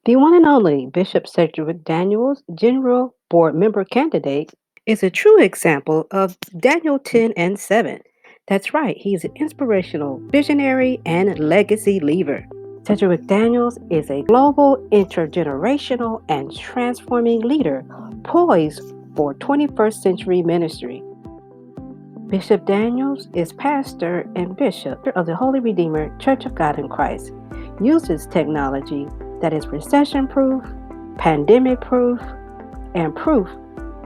The one and only Bishop Cedric Daniels, General Board Member candidate, is a true example of Daniel 10 and 7. That's right, he's an inspirational visionary and legacy leaver. Cedric Daniels is a global, intergenerational, and transforming leader poised for 21st century ministry. Bishop Daniels is pastor and bishop of the Holy Redeemer Church of God in Christ, uses technology that is recession proof, pandemic proof, and proof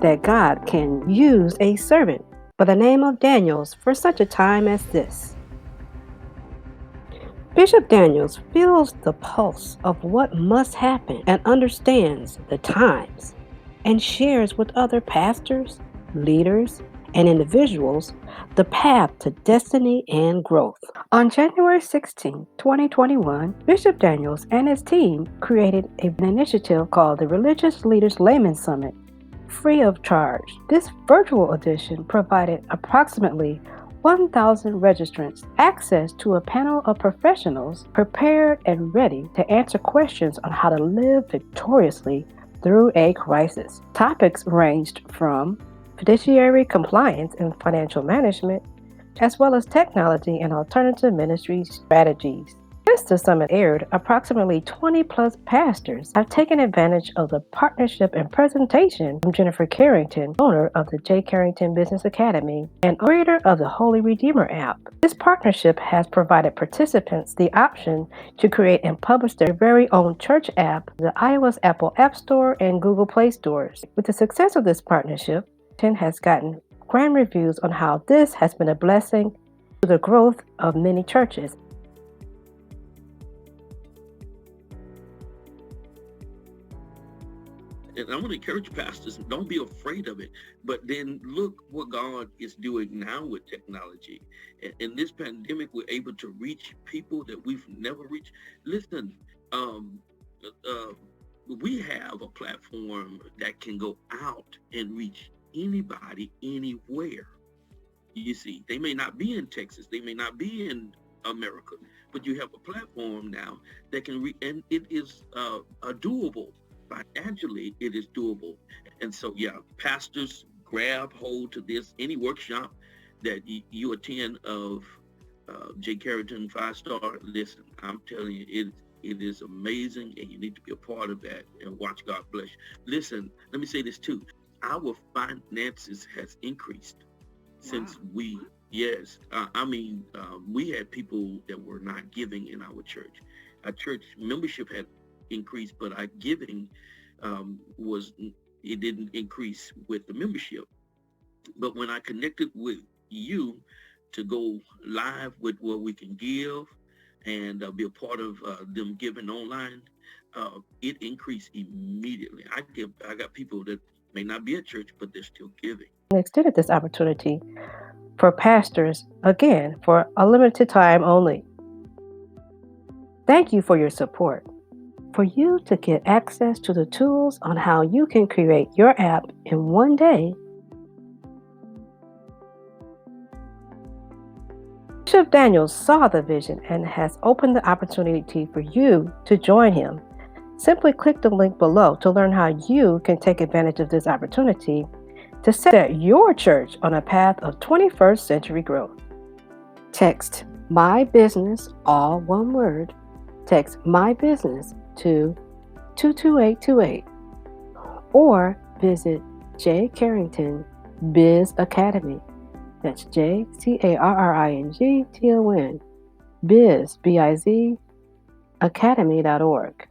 that God can use a servant by the name of Daniels for such a time as this. Bishop Daniels feels the pulse of what must happen and understands the times and shares with other pastors, leaders, and individuals the path to destiny and growth. On January 16, 2021, Bishop Daniels and his team created an initiative called the Religious Leaders Layman Summit, free of charge. This virtual edition provided approximately 1,000 registrants access to a panel of professionals prepared and ready to answer questions on how to live victoriously through a crisis. Topics ranged from fiduciary compliance and financial management, as well as technology and alternative ministry strategies. Since the summit aired, approximately 20 plus pastors have taken advantage of the partnership and presentation from Jennifer Carrington, owner of the J. Carrington Business Academy and operator of the Holy Redeemer app. This partnership has provided participants the option to create and publish their very own church app in the iOS Apple App Store and Google Play stores. With the success of this partnership, has gotten grand reviews on how this has been a blessing to the growth of many churches. And I want to encourage pastors, don't be afraid of it. But then look what God is doing now with technology. In this pandemic, we're able to reach people that we've never reached. Listen, um, uh, we have a platform that can go out and reach anybody, anywhere. You see, they may not be in Texas, they may not be in America, but you have a platform now that can and it is doable. Financially, it is doable. And so, yeah, pastors, grab hold to this. Any workshop that you attend of J. Carrington 5 Star, listen, I'm telling you, it is amazing, and you need to be a part of that and watch God bless you. Listen, let me say this too. Our finances has increased since yes, we had people that were not giving in our church. Our church membership had increased, but our giving was it didn't increase with the membership. But when I connected with you to go live with what we can give and be a part of them giving online, it increased immediately. I got people that may not be at church, but they're still giving. Extended this opportunity for pastors, again, for a limited time only. Thank you for your support. For you to get access to the tools on how you can create your app in one day, Bishop Daniels saw the vision and has opened the opportunity for you to join him. Simply click the link below to learn how you can take advantage of this opportunity to set your church on a path of 21st century growth. Text My Business, all one word. Text My Business to 22828 or visit J. Carrington Biz Academy. That's JCarrington Biz, BIZ, academy.org.